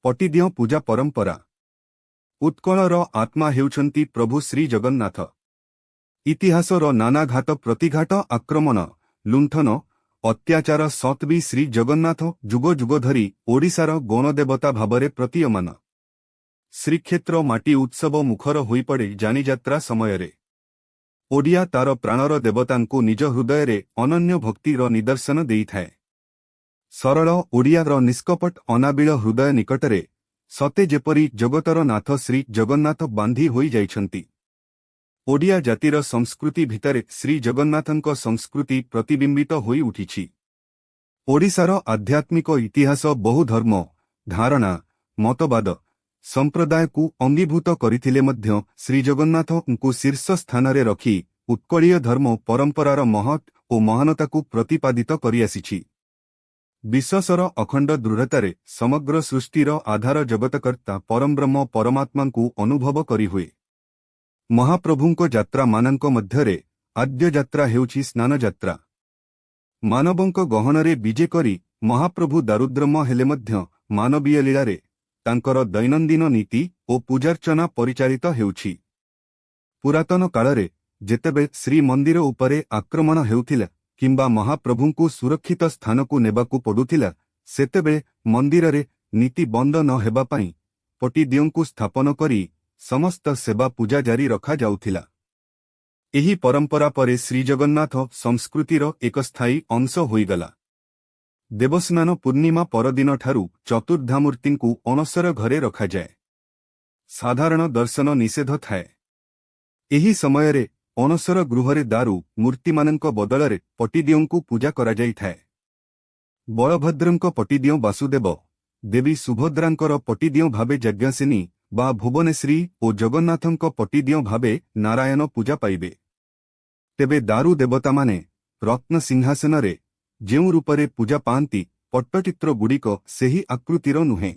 पटिदियो पूजा परंपरा। उत्कलर आत्मा हेउछन्ति प्रभु श्री जगन्नाथ। इतिहासर नाना घात प्रतिघात आक्रमण लुंठन अत्याचार सत्वी श्री जगन्नाथ जुग जुग धरी ओडिशार गणदेवता भावरे प्रतीयमान। श्रीक्षेत्र माटी उत्सव मुखर होईपड़े जानिजात्रा समयरे। ओडिया तार प्राणर देवतांकु निज हृदय अनन्य भक्तिर निदर्शन देइथाए। सरल ओडियार निष्कपट अनाबिल हृदय निकटरे सते जेपरी जगतर नाथ श्री जगन्नाथ बांधी होई जाइछन्ति। ओडिया जातिर संस्कृति भितरे श्री जगन्नाथंक संस्कृति प्रतिबिंबित होई उठिछि। ओडिशार आध्यात्मिक इतिहास बहु धर्म धारणा मतवाद संप्रदाय को अंगीभूत करिथिले मध्य श्री जगन्नाथंकु शीर्ष स्थानरे रखी उत्कलीय धर्म परंपरार महत् और महानता को प्रतिपादित करि आसिछि। विश्वासर अखंड दृढ़तारे समग्र सृष्टिर आधार जगतकर्ता परमब्रह्म परमात्मा को अनुभव करि हुए। महाप्रभुंको यात्रा मानंक मध्यरे आद्य यात्रा हेउछि स्नान यात्रा। मानवंक गहनरे विजे करी महाप्रभु दारुद्रम हेले मध्य मानवीय लीलारे तांकर दैनंदिन नीति और पूजार्चना परिचालित हेउछि। पुरातन कालरे जेतेबे श्री मंदिर उपरे आक्रमण हेउथिला किंबा महाप्रभुंकु सुरक्षित स्थान को नेबाकु पड़ुथिला सेतेबे मंदिररे नीति बंद न हेबा पई पटिदियोंकु स्थापन करी समस्त सेवा पूजा जारी रखा जाउथिला। एही परंपरा परे श्री जगन्नाथ संस्कृतिर एक स्थायी अंश होईगला। देवस्नान पूर्णिमा परदिन ठारू चतुर्धामूर्तिंकु अणसर घरे रखा जाए। साधारण दर्शन निषेध थाए। एही समयरे अणसर गृहरे दारू मूर्तिमानंक बदलरे पटिदियोंकु पूजा करा जाइथाए। बलभद्रंक पटिदियो वासुदेव देवी सुभद्रांकर पटिदियो भावे यज्ञसिनी बा भुवनेश्वरी और जगन्नाथंक पटिदियो भावे नारायण पूजा पाइबे। तेबे दारू देवता माने रत्न सिंहासनरे जेउ रूपरे पूजा पांती पट्टचित्र गुड़िक सेही आकृतिर नुहे।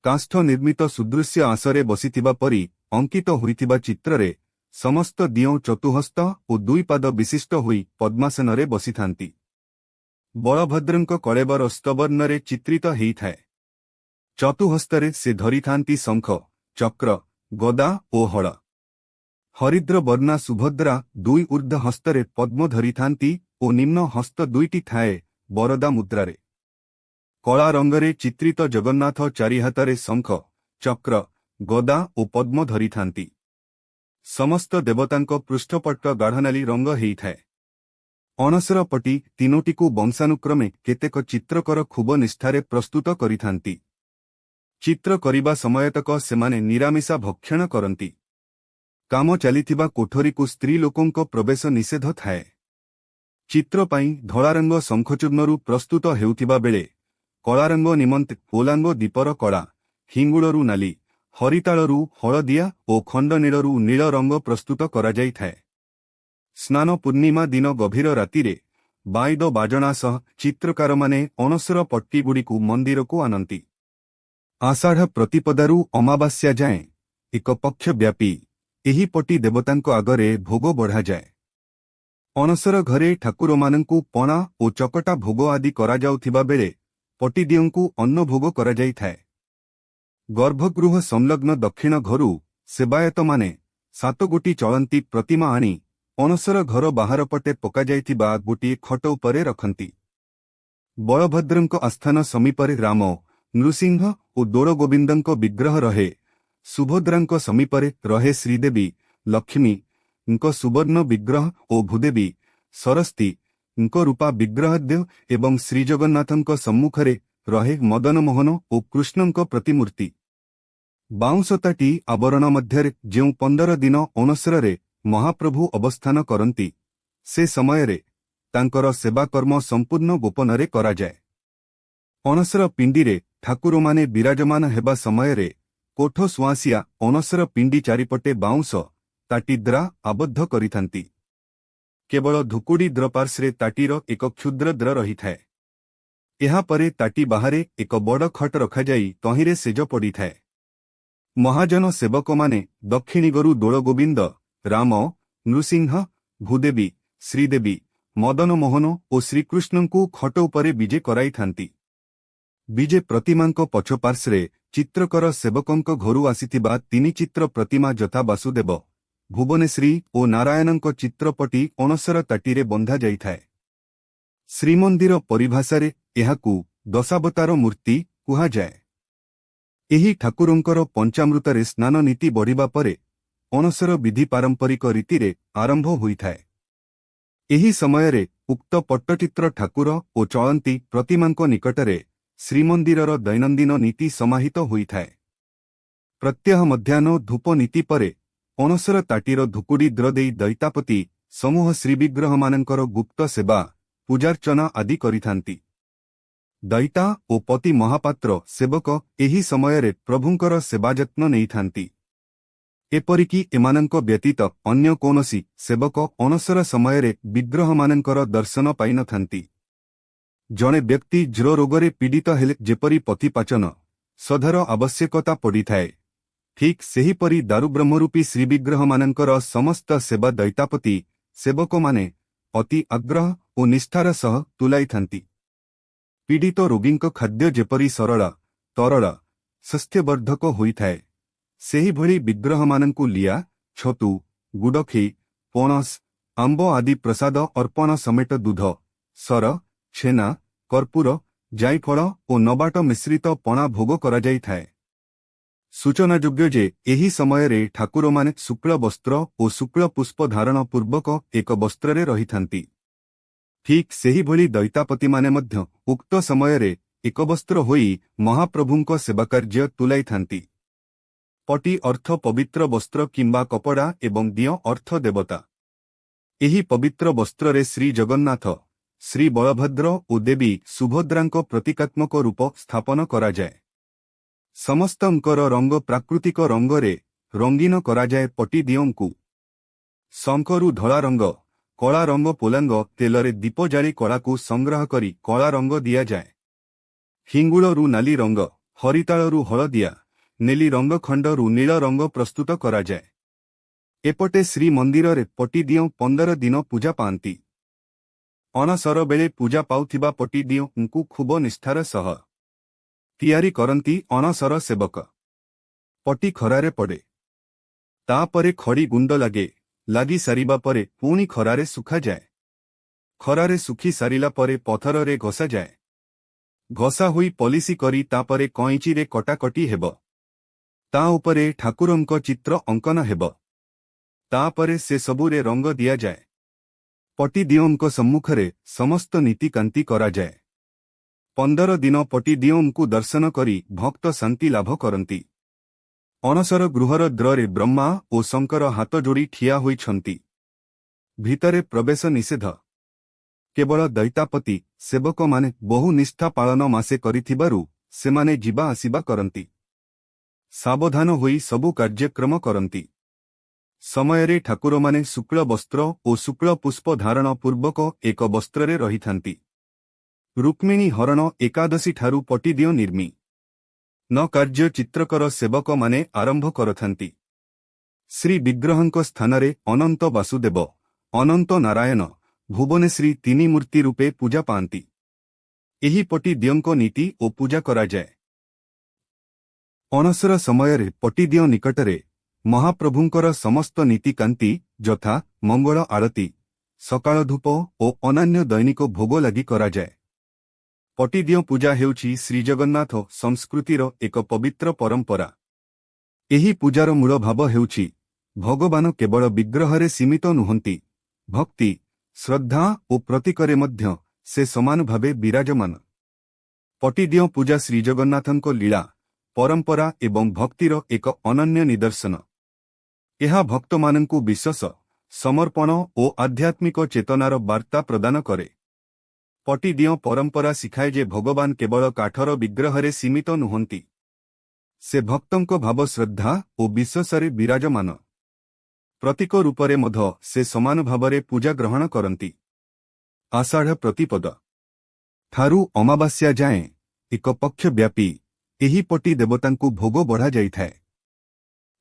काष्ठ निर्मित सुदृश्य आसरे बसिथिबा परी अंकित होइथिबा चित्ररे समस्त दियों चतुहस्त और दुई पाद विशिष्ट होई पद्मासनरे बसिथांती। बलभद्रंक कलेबर स्तवर्णरे चित्रित हेइथाए। चतुहस्तरे से धरिथांती शंख चक्र गदा ओ हळ। हरिद्र वर्णा सुभद्रा दुई ऊर्ध्व हस्तरे पद्म धरिथांती और निम्न हस्त दुईटी थाए बरदा मुद्रारे। कला रंगरे चित्रित जगन्नाथ चारिहातरे शंख चक्र गदा और पद्म धरिथांती। समस्त देवतांक पृष्ठपट्ट गाढ़नाली रंग हेइथाए। अणसर पटी तीनोटीकु वंशानुक्रमे केतेक चित्रकर खूब निष्ठारे प्रस्तुत करिथांती। चित्र करिबा समयतक सेमाने निरामिषा भक्षण करंती। काम चलिथिबा कोठरीकु स्त्री लोकंक प्रवेश निषेध थाए। चित्र पाई धଳାरंग शंखचूर्णरू प्रस्तुत हेउथिबा बेले कलारंग निमंते ओलांग दीपर कला हिंगुळरू नाली हरिताळरू हळदिया और खंडनीळरू नील रंग प्रस्तुत करा जाइथाए। स्नान पूर्णिमा दिन गभीर रातिरे बाइद बाजणा सह चित्रकार माने अणसर पट्टीगुड़िकु मंदिरकु आनंती। आषाढ़ प्रतिपदारू अमावास्या जाए एक पक्ष व्यापी एही पटी देवतांक आगरे भोग बढ़ा जाए। अणसर घरे ठाकुर मानंकु पणा और चकटा भोग आदि करा जाउथिबा बेले पटिदियोंकु अन्न भोग करा जाइथाए। गर्भगृह संलग्न दक्षिण घरू सेवायत माने 7 गोटी चलंती प्रतिमा आनी अणसर घर बाहर पटे पका जाइथिबा गोटी खट उपरे रखंती। बलभद्रंक आस्थान समीपरे राम नृसिंह और दोलगोविंदंक विग्रह रहे। सुभद्रांक समीपरे रहे श्रीदेवी लक्ष्मी सुवर्ण विग्रह और भूदेवी सरस्वती रूपा विग्रहद्य एवं श्रीजगन्नाथंक सम्मुखरे रहे मदन मोहन और कृष्णंक प्रतिमूर्ति। बाउंसताटी आवरण मध्यरे जेउ 15 दिन अणसरे महाप्रभु अवस्थान करंती से समयरे तांकर सेवाकर्म संपूर्ण गोपनरे करा जाए। अणसर पिंडीरे ठाकुर माने विराजमान हेबा समयरे कोठ सुआसिया अणसर पिंडी चारिपटे बाउंस ताटी द्रा आबद्ध करिथांती। केवल धुकुड़ी द्र पार्श्वे ताटीर एक क्षुद्र द्र रहिथाए। एहा परे ताटी बाहरे एक बड़ खट रखाई तहिरे सेज पड़िथाए। महाजन सेवक माने दक्षिणीगरु दोलगोविंद राम नृसिंह भूदेवी श्रीदेवी मदन मोहन और श्रीकृष्ण को खट उपरे विजे कराई थांती। ବିଜେ ପ୍ରତିମାଙ୍କ ପଛପାର୍ଶ୍ୱରେ ଚିତ୍ରକର ସେବକଙ୍କ ଘରୁ ଆସିଥିବା ତିନି ଚିତ୍ର ପ୍ରତିମା ଯଥା ବାସୁଦେବ, ଭୁବନେଶ୍ରୀ ଓ ନାରାୟଣଙ୍କ ଚିତ୍ରପଟି ଅଣସର ତାଟିରେ ବନ୍ଧାଯାଇଥାଏ। ଶ୍ରୀମନ୍ଦିର ପରିଭାଷାରେ ଏହାକୁ ଦଶାବତାର ମୂର୍ତ୍ତି କୁହାଯାଏ। ଏହି ଠାକୁରଙ୍କର ପଞ୍ଚାମୃତରେ ସ୍ନାନ ନୀତି ବଢ଼ିବା ପରେ ଅଣସର ବିଧି ପାରମ୍ପରିକ ରୀତିରେ ଆରମ୍ଭ ହୋଇଥାଏ। ଏହି ସମୟରେ ଉକ୍ତ ପଟ୍ଟଚିତ୍ର ଠାକୁର ଓ ଚଳନ୍ତି ପ୍ରତିମାଙ୍କ ନିକଟରେ ଶ୍ରୀମନ୍ଦିରର ଦୈନନ୍ଦିନ ନୀତି ସମାହିତ ହୋଇଥାଏ। ପ୍ରତ୍ୟହ ମଧ୍ୟାହ୍ନ ଧୂପ ନୀତି ପରେ ଅଣସର ତାଟିର ଧୁକୁଡ଼ି ଦ୍ର ଦେଇ ଦୈତାପତି ସମୂହ ଶ୍ରୀବିଗ୍ରହମାନଙ୍କର ଗୁପ୍ତ ସେବା ପୂଜାର୍ଚ୍ଚନା ଆଦି କରିଥାନ୍ତି। ଦୈତା ଓ ପତି ମହାପାତ୍ର ସେବକ ଏହି ସମୟରେ ପ୍ରଭୁଙ୍କର ସେବାଯତ୍ନ ନେଇଥାନ୍ତି। ଏପରିକି ଏମାନଙ୍କ ବ୍ୟତୀତ ଅନ୍ୟ କୌଣସି ସେବକ ଅଣସର ସମୟରେ ବିଗ୍ରହମାନଙ୍କର ଦର୍ଶନ ପାଇନଥାନ୍ତି। ଜଣେ ବ୍ୟକ୍ତି ଜ୍ୱର ରୋଗରେ ପୀଡ଼ିତ ହେଲେ ଯେପରି ପଥିପାଚନ ସଧାର ଆବଶ୍ୟକତା ପଡ଼ିଥାଏ, ଠିକ୍ ସେହିପରି ଦାରୁବ୍ରହ୍ମରୂପୀ ଶ୍ରୀବିଗ୍ରହମାନଙ୍କର ସମସ୍ତ ସେବା ଦୈତାପତି ସେବକମାନେ ଅତି ଆଗ୍ରହ ଓ ନିଷ୍ଠାର ସହ ତୁଲାଇଥାନ୍ତି। ପୀଡ଼ିତ ରୋଗୀଙ୍କ ଖାଦ୍ୟ ଯେପରି ସରଳ, ତରଳ, ସ୍ୱାସ୍ଥ୍ୟବର୍ଦ୍ଧକ ହୋଇଥାଏ, ସେହିଭଳି ବିଗ୍ରହମାନଙ୍କୁ ଲିଆ, ଛତୁ, ଗୁଡ଼ଖି, ପଣସ, ଆମ୍ବ ଆଦି ପ୍ରସାଦ ଅର୍ପଣ ସମେତ ଦୁଧ, ସର, ଛେନା, କର୍ପୂର, ଜାଇଫଳ ଓ ନବାଟ ମିଶ୍ରିତ ପଣା ଭୋଗ କରାଯାଇଥାଏ। ସୂଚନାଯୋଗ୍ୟ ଯେ ଏହି ସମୟରେ ଠାକୁରମାନେ ଶୁକ୍ଳ ବସ୍ତ୍ର ଓ ଶୁକ୍ଳ ପୁଷ୍ପ ଧାରଣ ପୂର୍ବକ ଏକ ବସ୍ତ୍ରରେ ରହିଥାନ୍ତି। ଠିକ୍ ସେହିଭଳି ଦୈତାପତିମାନେ ମଧ୍ୟ ଉକ୍ତ ସମୟରେ ଏକବସ୍ତ୍ର ହୋଇ ମହାପ୍ରଭୁଙ୍କ ସେବାକାର୍ଯ୍ୟ ତୁଲାଇଥାନ୍ତି। ପଟି ଅର୍ଥ ପବିତ୍ର ବସ୍ତ୍ର କିମ୍ବା କପଡ଼ା ଏବଂ ଦିଅଁ ଅର୍ଥ ଦେବତା। ଏହି ପବିତ୍ର ବସ୍ତ୍ରରେ ଶ୍ରୀ ଜଗନ୍ନାଥ, ଶ୍ରୀ ବଳଭଦ୍ର ଓ ଦେବୀ ସୁଭଦ୍ରାଙ୍କ ପ୍ରତୀକାତ୍ମକ ରୂପ ସ୍ଥାପନ କରାଯାଏ। ସମସ୍ତଙ୍କର ରଙ୍ଗ ପ୍ରାକୃତିକ ରଙ୍ଗରେ ରଙ୍ଗୀନ କରାଯାଏ। ପଟି ଦିଅଁଙ୍କୁ ଶଙ୍ଖରୁ ଧଳା ରଙ୍ଗ, କଳା ରଙ୍ଗ ପୋଲାଙ୍ଗ ତେଲରେ ଦୀପ ଜାଳି କଳାକୁ ସଂଗ୍ରହ କରି କଳା ରଙ୍ଗ ଦିଆଯାଏ। ହିଙ୍ଗୁଳରୁ ନାଲି ରଙ୍ଗ, ହରିତାଳରୁ ହଳଦିଆ, ନେଲି ରଙ୍ଗ ଖଣ୍ଡରୁ ନୀଳ ରଙ୍ଗ ପ୍ରସ୍ତୁତ କରାଯାଏ। ଏପଟେ ଶ୍ରୀମନ୍ଦିରରେ ପଟିଦିଅଁ 15 ଦିନ ପୂଜା ପାଆନ୍ତି। ଅଣସର ବେଳେ ପୂଜା ପାଉଥିବା ପଟିଦିଅଁଙ୍କୁ ଖୁବ ନିଷ୍ଠାର ସହ ତିଆରି କରନ୍ତି ଅଣସର ସେବକ। ପଟି ଖରାରେ ପଡ଼େ। ତାପରେ ଖଡ଼ି ଗୁଣ୍ଡ ଲାଗି ସାରିବା ପରେ ପୁଣି ଖରାରେ ଶୁଖାଯାଏ। ଖରାରେ ଶୁଖି ସାରିଲା ପରେ ପଥରରେ ଘଷାଯାଏ। ଘଷା ହୋଇ ପଲିସି କରି ତାପରେ କଇଁଚିରେ କଟାକଟି ହେବ। ତା ଉପରେ ଠାକୁରଙ୍କ ଚିତ୍ର ଅଙ୍କନ ହେବ। ତାପରେ ସେ ସବୁରେ ରଙ୍ଗ ଦିଆଯାଏ। ପଟିଦିଅଁଙ୍କ ସମ୍ମୁଖରେ ସମସ୍ତ ନୀତିକାନ୍ତି କରାଯାଏ। 15 ଦିନ ପଟିଦିଅଁଙ୍କୁ ଦର୍ଶନ କରି ଭକ୍ତ ଶାନ୍ତି ଲାଭ କରନ୍ତି। ଅଣସର ଗୃହର ଦ୍ୱାରରେ ବ୍ରହ୍ମା ଓ ଶଙ୍କର ହାତ ଯୋଡ଼ି ଠିଆ ହୋଇଛନ୍ତି। ଭିତରେ ପ୍ରବେଶ ନିଷେଧ। କେବଳ ଦୈତାପତି ସେବକମାନେ ବହୁ ନିଷ୍ଠା ପାଳନ ମାସେ କରିଥିବାରୁ ସେମାନେ ଯିବା ଆସିବା କରନ୍ତି। ସାବଧାନ ହୋଇ ସବୁ କାର୍ଯ୍ୟକ୍ରମ କରନ୍ତି। ସମୟରେ ଠାକୁରମାନେ ଶୁକ୍ଳ ବସ୍ତ୍ର ଓ ଶୁକ୍ଳ ପୁଷ୍ପ ଧାରଣ ପୂର୍ବକ ଏକ ବସ୍ତ୍ରରେ ରହିଥାନ୍ତି। ରୁକ୍ମିଣୀ ହରଣ ଏକାଦଶୀ ଠାରୁ ପଟିଦିଅଁ ନିର୍ମି ନ କାର୍ଯ୍ୟ ଚିତ୍ରକର ସେବକମାନେ ଆରମ୍ଭ କରିଥାନ୍ତି। ଶ୍ରୀ ବିଗ୍ରହଙ୍କ ସ୍ଥାନରେ ଅନନ୍ତ ବାସୁଦେବ, ଅନନ୍ତ ନାରାୟଣ, ଭୁବନେଶ୍ରୀ ତିନି ମୂର୍ତ୍ତି ରୂପେ ପୂଜା ପାଆନ୍ତି। ଏହି ପଟିଦିଅଁଙ୍କ ନୀତି ଓ ପୂଜା କରାଯାଏ। ଅଣସର ସମୟରେ ପଟିଦିଅଁ ନିକଟରେ ମହାପ୍ରଭୁଙ୍କର ସମସ୍ତ ନୀତିକାନ୍ତି ଯଥା ମଙ୍ଗଳ ଆଳତି, ସକାଳ ଧୂପ ଓ ଅନ୍ୟାନ୍ୟ ଦୈନିକ ଭୋଗ ଲାଗି କରାଯାଏ। ପଟିଦିଅଁ ପୂଜା ହେଉଛି ଶ୍ରୀଜଗନ୍ନାଥ ସଂସ୍କୃତିର ଏକ ପବିତ୍ର ପରମ୍ପରା। ଏହି ପୂଜାର ମୂଳ ଭାବ ହେଉଛି ଭଗବାନ କେବଳ ବିଗ୍ରହରେ ସୀମିତ ନୁହନ୍ତି, ଭକ୍ତି, ଶ୍ରଦ୍ଧା ଓ ପ୍ରତୀକରେ ମଧ୍ୟ ସେ ସମାନ ଭାବେ ବିରାଜମାନ। ପଟିଦିଅଁ ପୂଜା ଶ୍ରୀଜଗନ୍ନାଥଙ୍କ ଲୀଳା, ପରମ୍ପରା ଏବଂ ଭକ୍ତିର ଏକ ଅନନ୍ୟ ନିଦର୍ଶନ। ଏହା ଭକ୍ତମାନଙ୍କୁ ବିଶ୍ୱାସ, ସମର୍ପଣ ଓ ଆଧ୍ୟାତ୍ମିକ ଚେତନାର ବାର୍ତ୍ତା ପ୍ରଦାନ କରେ। ପଟିଦିଅଁ ପରମ୍ପରା ଶିଖାଏ ଯେ ଭଗବାନ କେବଳ କାଠର ବିଗ୍ରହରେ ସୀମିତ ନୁହନ୍ତି। ସେ ଭକ୍ତଙ୍କ ଭାବ, ଶ୍ରଦ୍ଧା ଓ ବିଶ୍ୱାସରେ ବିରାଜମାନ। ପ୍ରତୀକ ରୂପରେ ମଧ୍ୟ ସେ ସମାନ ଭାବରେ ପୂଜା ଗ୍ରହଣ କରନ୍ତି। ଆଷାଢ଼ ପ୍ରତିପଦ ଠାରୁ ଅମାବାସ୍ୟା ଯାଏଁ ଏକ ପକ୍ଷ ବ୍ୟାପୀ ଏହି ପଟି ଦେବତାଙ୍କୁ ଭୋଗ ବଢ଼ାଯାଇଥାଏ।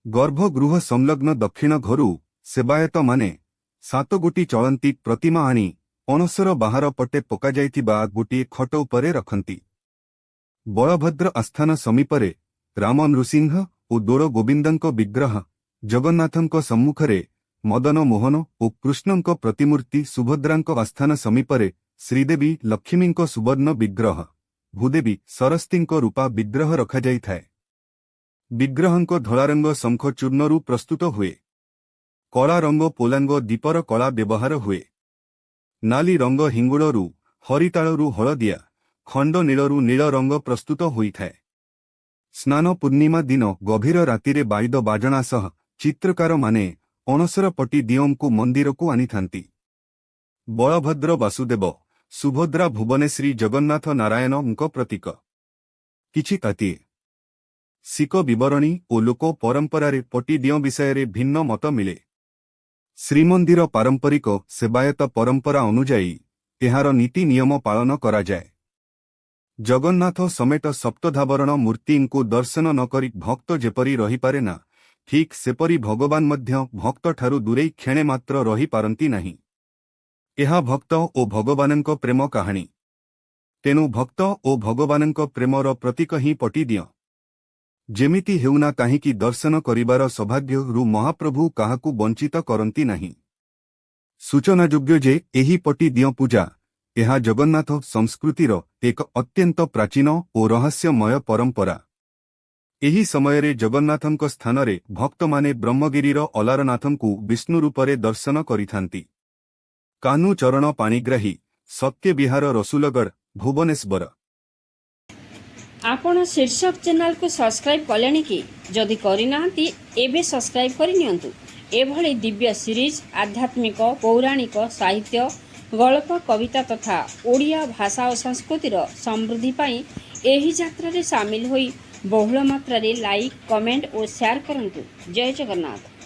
ଗର୍ଭଗୃହ ସଂଲଗ୍ନ ଦକ୍ଷିଣ ଘରୁ ସେବାୟତମାନେ 7 ଗୋଟି ଚଳନ୍ତି ପ୍ରତିମା ଆଣି ଅଣସର ବାହାର ପଟେ ପକାଯାଇଥିବା ଗୋଟିଏ ଖଟ ଉପରେ ରଖନ୍ତି। बलभद्र आस्थान समीपरे राम नृसिंह और दोड़ गोविंदंक विग्रह, जगन्नाथंक सम्मुखरे मदन मोहन और कृष्णंक प्रतिमूर्ति, सुभद्रांक आस्थान समीपरे श्रीदेवी लक्ष्मींक सुवर्ण विग्रह, भूदेवी सरस्वतींक रूपा विग्रह रखाଯାଇଥାଏ। विग्रहंक धला रंग शंख चूर्णरू प्रस्तुत हुए। कला रंग पोलांग दीपर कला व्यवहार हुए। नाली रंग हिंगुड़रू, हरितालरू हलदिया, खंड नीलरू नील रंग प्रस्तुत होइଥାଏ। स्नान पूर्णिमा दिन गभीर रातिरे बाइद बाजणा सह चित्रकार माने अणसरपटी दिओंकु मंदिरकु आनिथांती। बलभद्र वासुदेव, सुभद्रा भुवनेश्वरी जगन्नाथ नारायणଙ୍କ प्रतीक। किछि काती सिक विवरणी और लोक परंपरारे पटी दिओ विषय भिन्न मत मिले। श्रीमंदिर पारंपरिक सेवायत परंपरा अनुजाई एहार नीति नियम पालन करा जाए। जगन्नाथ समेत सप्तधावरण मूर्तिंकु दर्शन न करी भक्त जेपरी रही पारे ना, ठीक सेपरी भगवान मध्य भक्त ठारू दूरे क्षणे मात्र रही पारंती नहीं। एहा भक्त ओ भगवानंक प्रेम कहानी। तेनु भक्त ओ भगवानंक प्रेमर प्रतीक ही पटी दिओ। जेमिति हेउना काहींकि दर्शन करिबार सौभाग्यरू महाप्रभु काहाकु वंचित करंती नहीं। सूचनायोग्य जे एही पटी दिओ पूजा एहा जगन्नाथ संस्कृतिर एक अत्यंत प्राचीन और रहस्यमय परंपरा। एही समयरे जगन्नाथंक स्थानरे भक्त माने ब्रह्मगिरीर अलारनाथंकु विष्णु रूपरे दर्शन करिथांती। कान्हू चरण पाणिग्राही, सत्य विहार, रसुलगढ़, भुवनेश्वर। आपण शीर्षक चैनल को सब्सक्राइब कलेनी कि जदि करिनांती एबे सब्सक्राइब करि नियंतु। एभली दिव्य सीरीज आध्यात्मिक, पौराणिक, साहित्य, गल्प, कविता तथा ओडिया भाषा और संस्कृतिर समृद्धि पाई एही यात्रा रे शामिल होई बहुल मात्रा रे लाइक, कमेंट और शेयर करंतु। जय जगन्नाथ।